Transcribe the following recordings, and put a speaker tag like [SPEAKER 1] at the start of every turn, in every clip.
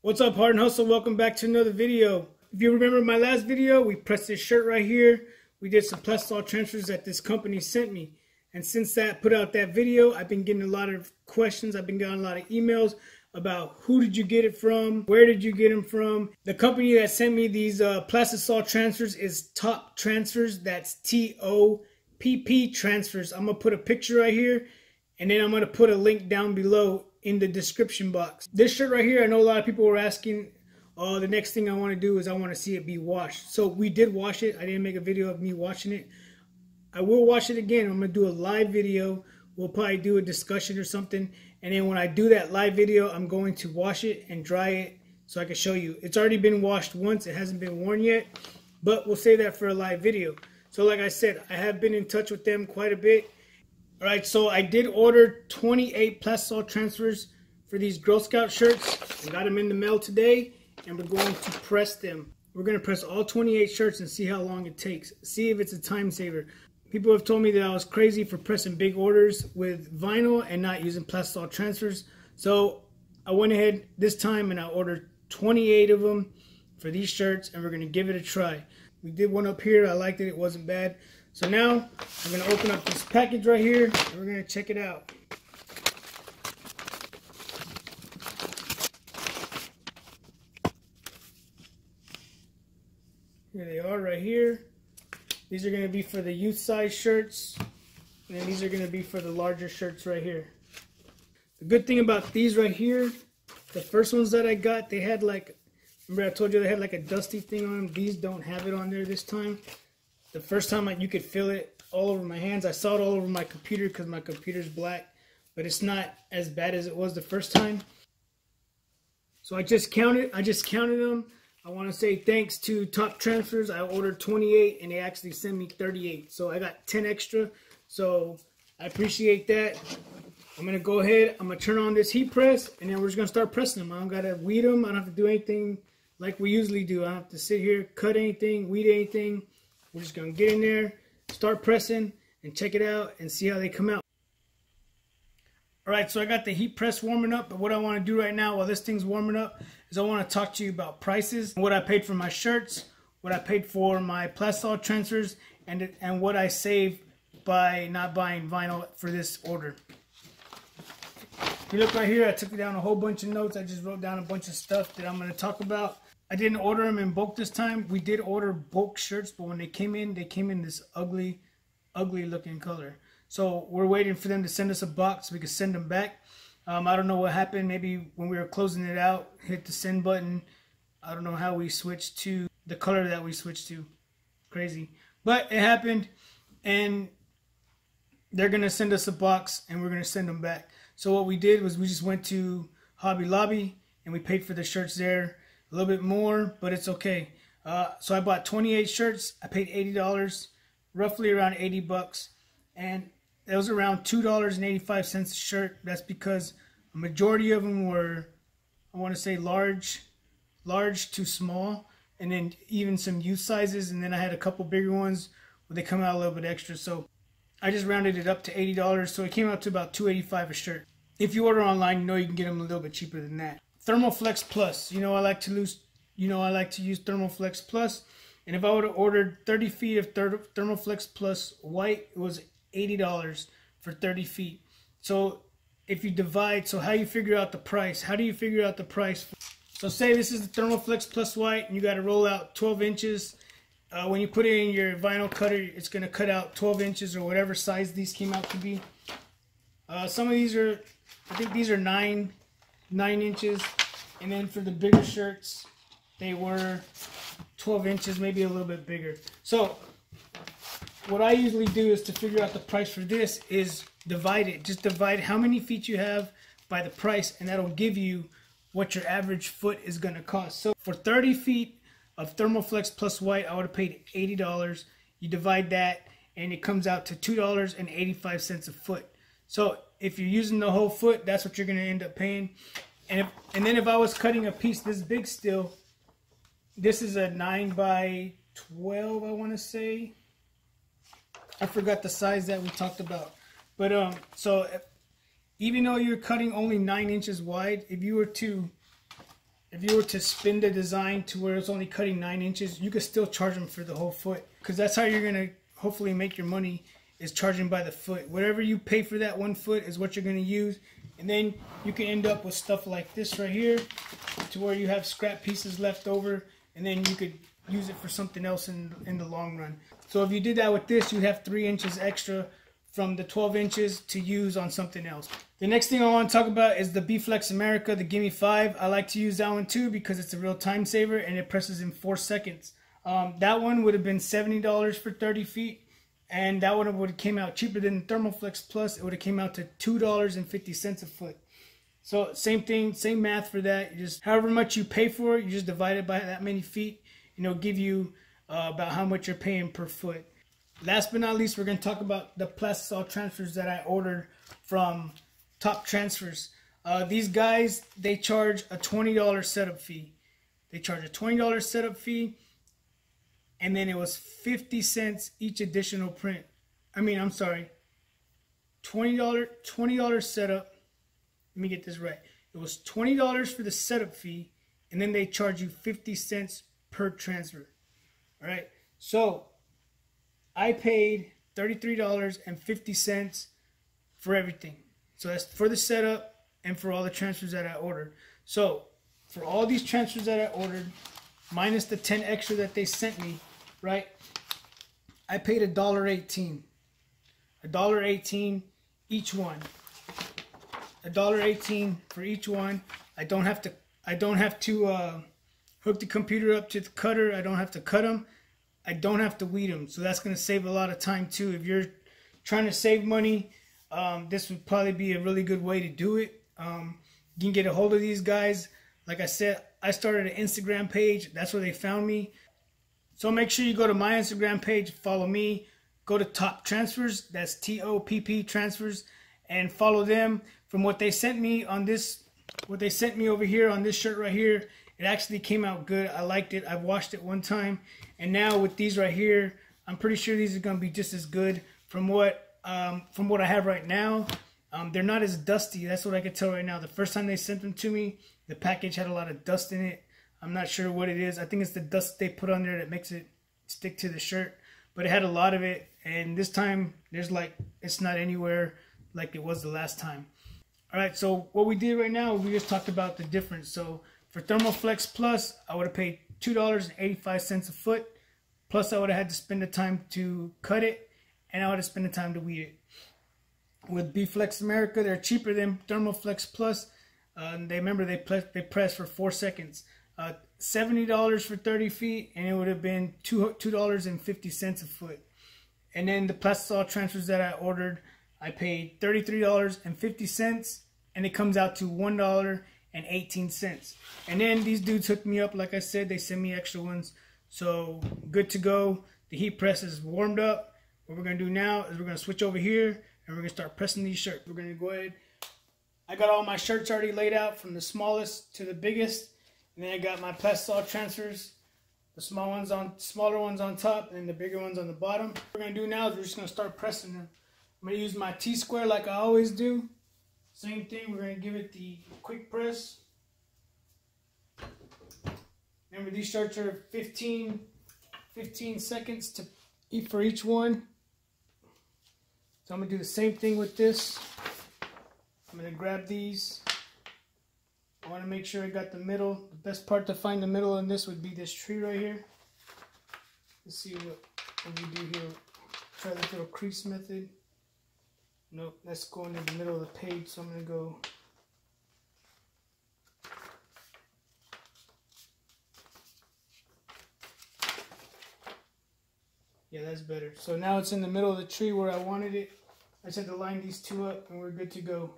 [SPEAKER 1] What's up, Hard and Hustle? Welcome back to another video. If you remember my last video, we pressed this shirt right here. We did some plastisol transfers that this company sent me. And since that put out that video, I've been getting a lot of questions. I've been getting a lot of emails about who did you get it from? Where did you get them from? The company that sent me these plastisol transfers is Top Transfers. That's T-O-P-P Transfers. I'm going to put a picture right here, and then I'm going to put a link down below in the description box. This shirt right here, I know a lot of people were asking, oh, the next thing I want to do is I want to see it be washed. So we did wash it. I didn't make a video of me washing it. I will wash it again. I'm going to do a live video. We'll probably do a discussion or something. And then when I do that live video, I'm going to wash it and dry it so I can show you. It's already been washed once. It hasn't been worn yet, but we'll save that for a live video. So like I said, I have been in touch with them quite a bit. All right, so I did order 28 plastisol transfers for these Girl Scout shirts. I got them in the mail today, and we're going to press them. We're going to press all 28 shirts and see how long it takes. See if it's a time saver. People have told me that I was crazy for pressing big orders with vinyl and not using plastisol transfers. So I went ahead this time and I ordered 28 of them for these shirts, and we're going to give it a try. We did one up here. I liked it. It wasn't bad. So now I'm going to open up this package right here and we're going to check it out. Here they are right here. These are going to be for the youth size shirts, and these are going to be for the larger shirts right here. The good thing about these right here, the first ones that I got, they had like, remember I told you they had like a dusty thing on them? These don't have it on there this time. The first time you could feel it all over my hands. I saw it all over my computer because my computer's black, but it's not as bad as it was the first time. So I just counted them. I want to say thanks to Top Transfers. I ordered 28 and they actually sent me 38. So I got 10 extra. So I appreciate that. I'm going to go ahead. I'm going to turn on this heat press, and then we're just going to start pressing them. I don't got to weed them. I don't have to do anything like we usually do. I don't have to sit here, cut anything, weed anything. We're just going to get in there, start pressing, and check it out and see how they come out. Alright, so I got the heat press warming up, but what I want to do right now while this thing's warming up is I want to talk to you about prices, what I paid for my shirts, what I paid for my plastisol transfers, and what I saved by not buying vinyl for this order. If you look right here, I took down a whole bunch of notes. I just wrote down a bunch of stuff that I'm going to talk about. I didn't order them in bulk this time. We did order bulk shirts, but when they came in this ugly looking color. So we're waiting for them to send us a box so we can send them back. I don't know what happened. Maybe when we were closing it out, hit the send button. I don't know how we switched to the color that we switched to. Crazy. But it happened, and they're going to send us a box, and we're going to send them back. So what we did was we just went to Hobby Lobby, and we paid for the shirts there. A little bit more, but it's okay. So I bought 28 shirts. I paid $80, roughly around 80 bucks. And it was around $2.85 a shirt. That's because a majority of them were, I want to say large to small, and then even some youth sizes. And then I had a couple bigger ones where they come out a little bit extra. So I just rounded it up to $80. So it came out to about $2.85 a shirt. If you order online, you know you can get them a little bit cheaper than that. Thermoflex Plus. You know I like to use Thermoflex Plus. And if I would have ordered 30 feet of Thermoflex Plus white, it was $80 for 30 feet. So if you divide, so how you figure out the price? How do you figure out the price? So say this is the Thermoflex Plus white, and you got to roll out 12 inches. When you put it in your vinyl cutter, it's going to cut out 12 inches or whatever size these came out to be. Some of these are, I think these are 9 inches, and then for the bigger shirts they were 12 inches, maybe a little bit bigger. So what I usually do is to figure out the price for this is divide it. Just divide how many feet you have by the price, and that'll give you what your average foot is going to cost. So for 30 feet of Thermoflex Plus white, I would have paid $80. You divide that and it comes out to $2.85 a foot. So if you're using the whole foot, that's what you're going to end up paying. And then if I was cutting a piece this big still, this is a 9 by 12, I want to say. I forgot the size that we talked about. But so even though you're cutting only 9 inches wide, if you were to if you were to spin the design to where it's only cutting 9 inches, you could still charge them for the whole foot, because that's how you're gonna hopefully make your money, is charging by the foot. Whatever you pay for that 1 foot is what you're gonna use, and then you can end up with stuff like this right here, to where you have scrap pieces left over, and then you could use it for something else in the long run. So if you did that with this, you'd have 3 inches extra from the 12 inches to use on something else. The next thing I want to talk about is the B-Flex America, the Gimme 5. I like to use that one too because it's a real time saver and it presses in 4 seconds. That one would have been $70 for 30 feet, and that one would have came out cheaper than Thermoflex Plus. It would have came out to $2.50 a foot. So same thing, same math for that. You just, however much you pay for it, you just divide it by that many feet, and it'll give you about how much you're paying per foot. Last but not least, we're going to talk about the plastisol transfers that I ordered from Top Transfers. These guys, they charge a $20 setup fee. They charge a $20 setup fee, and then it was 50 cents each additional print. I'm sorry, $20 setup. Let me get this right. It was $20 for the setup fee, and then they charge you 50 cents per transfer. All right, so I paid $33.50 for everything. So that's for the setup and for all the transfers that I ordered. So for all these transfers that I ordered, minus the 10 extra that they sent me, right, I paid $1.18. $1.18 each one. $1.18 for each one. I don't have to hook the computer up to the cutter. I don't have to cut them. I don't have to weed them. So that's going to save a lot of time too. If you're trying to save money, this would probably be a really good way to do it. You can get a hold of these guys. Like I said, I started an Instagram page. That's where they found me. So make sure you go to my Instagram page, follow me, go to Top Transfers, that's TOPP Transfers, and follow them. From what they sent me on this, what they sent me over here on this shirt right here, it actually came out good. I liked it. I've washed it one time, and now with these right here, I'm pretty sure these are going to be just as good. From what I have right now, they're not as dusty. That's what I can tell right now. The first time they sent them to me, the package had a lot of dust in it. I'm not sure what it is. I think it's the dust they put on there that makes it stick to the shirt, but it had a lot of it, and this time there's like, it's not anywhere like it was the last time. All right, so what we did right now, we just talked about the difference. So for Thermoflex Plus, I would have paid $2.85 a foot, plus I would have had to spend the time to cut it, and I would have spent the time to weed it. With B-Flex America, they're cheaper than Thermoflex Plus. They press for 4 seconds. $70 for 30 feet, and it would have been $2.50 a foot. And then the plastisol transfers that I ordered, I paid $33.50, and it comes out to $1.18. And then these dudes hooked me up. Like I said, they sent me extra ones. So good to go. The heat press is warmed up. What we're going to do now is we're going to switch over here, and we're going to start pressing these shirts. We're going to go ahead. I got all my shirts already laid out from the smallest to the biggest. And then I got my plastisol transfers. The smaller ones on top, and the bigger ones on the bottom. What we're going to do now is we're just going to start pressing them. I'm going to use my T-square like I always do. Same thing, we're going to give it the quick press. Remember, these shirts are 15 seconds to eat for each one. So I'm going to do the same thing with this. I'm going to grab these. I want to make sure I got the middle. The best part to find the middle in this would be this tree right here. Let's see what we do here. Try this little crease method. Nope, that's going in the middle of the page, so I'm going to go. Yeah, that's better. So now it's in the middle of the tree where I wanted it. I just had to line these two up and we're good to go.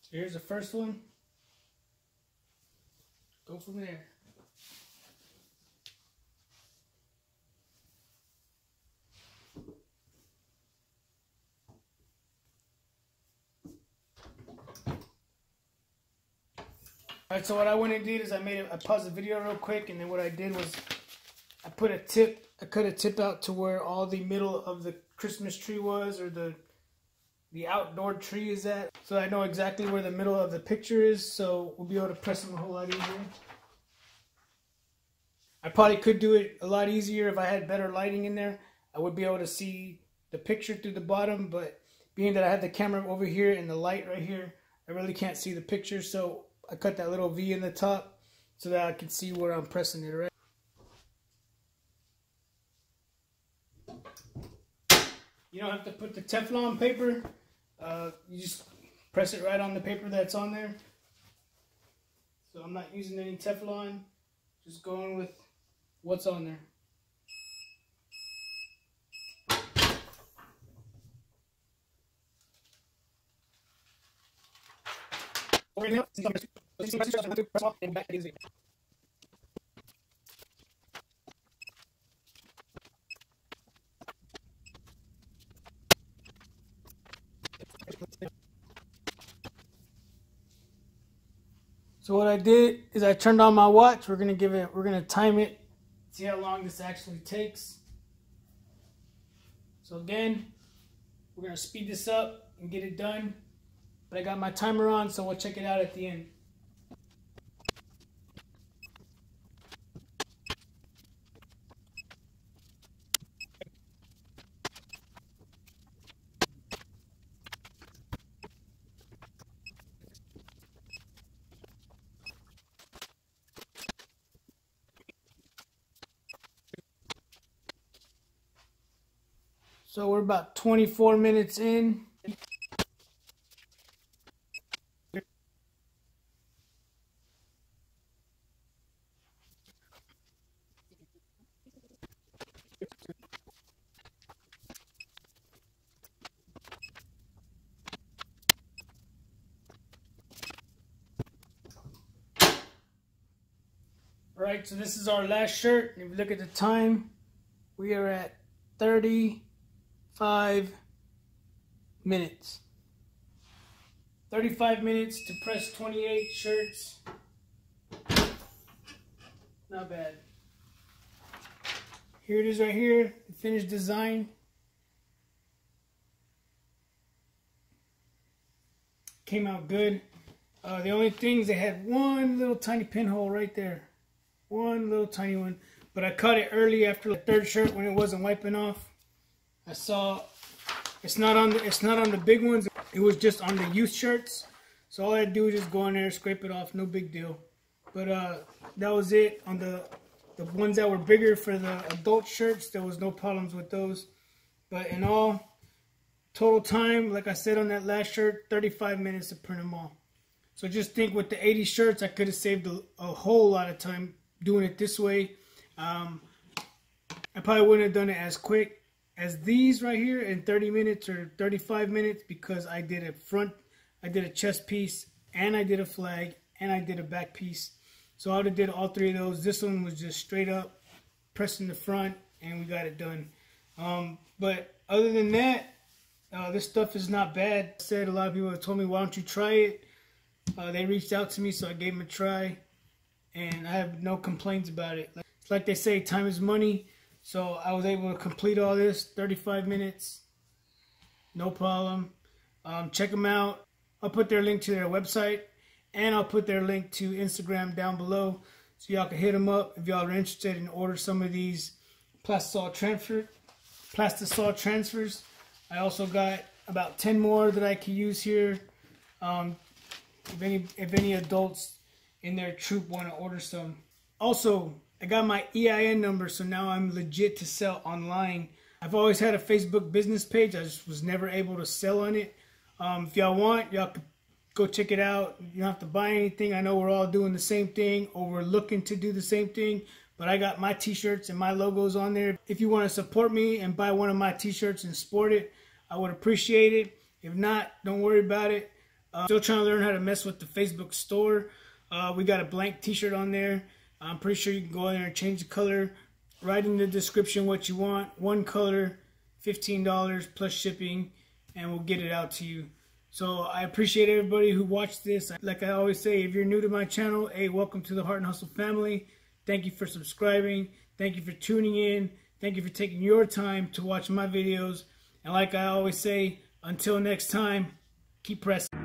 [SPEAKER 1] So here's the first one. Go from there. Alright, so what I went and did is I paused the video real quick, and then what I did was I put a tip. I cut a tip out to where all the middle of the Christmas tree was, or the outdoor tree is at. So I know exactly where the middle of the picture is, so we'll be able to press them a whole lot easier. I probably could do it a lot easier if I had better lighting in there. I would be able to see the picture through the bottom, but being that I have the camera over here and the light right here, I really can't see the picture, so I cut that little V in the top so that I can see where I'm pressing it, right? You don't have to put the Teflon paper. You just press it right on the paper that's on there. So I'm not using any Teflon, just going with what's on there. So what I did is I turned on my watch. We're gonna time it, see how long this actually takes. So again, we're gonna speed this up and get it done. But I got my timer on, so we'll check it out at the end. So we're about 24 minutes in. Alright, so this is our last shirt. If you look at the time, we are at 35 minutes. 35 minutes to press 28 shirts. Not bad. Here it is right here, the finished design. Came out good. The only thing is they had one little tiny pinhole right there. One little tiny one. But I caught it early after the third shirt when it wasn't wiping off. I saw it's not on the big ones. It was just on the youth shirts. So all I had to do was just go in there, scrape it off, no big deal. But that was it. On the ones that were bigger for the adult shirts, there was no problems with those. But in all, total time, like I said on that last shirt, 35 minutes to print them all. So just think, with the 80 shirts, I could have saved a whole lot of time doing it this way. I probably wouldn't have done it as quick as these right here in 30 minutes or 35 minutes, because I did a chest piece, and I did a flag, and I did a back piece. So I would have did all three of those. This one was just straight up pressing the front, and we got it done. But other than that, this stuff is not bad. I said, a lot of people have told me, why don't you try it? They reached out to me, so I gave them a try, and I have no complaints about it. It's like they say, time is money. So I was able to complete all this, 35 minutes, no problem. Check them out. I'll put their link to their website, and I'll put their link to Instagram down below, so y'all can hit them up if y'all are interested and order some of these plastisol transfers. I also got about 10 more that I can use here. If any adults in their troop want to order some. Also, I got my EIN number, so now I'm legit to sell online. I've always had a Facebook business page. I just was never able to sell on it. If y'all want, y'all could go check it out. You don't have to buy anything. I know we're all doing the same thing, or we're looking to do the same thing, but I got my t-shirts and my logos on there. If you want to support me and buy one of my t-shirts and sport it, I would appreciate it. If not, don't worry about it. Still trying to learn how to mess with the Facebook store. We got a blank t-shirt on there. I'm pretty sure you can go in there and change the color. Write in the description what you want. One color, $15 plus shipping, and we'll get it out to you. So I appreciate everybody who watched this. Like I always say, if you're new to my channel, hey, welcome to the Heart and Hustle family. Thank you for subscribing. Thank you for tuning in. Thank you for taking your time to watch my videos. And like I always say, until next time, keep pressing.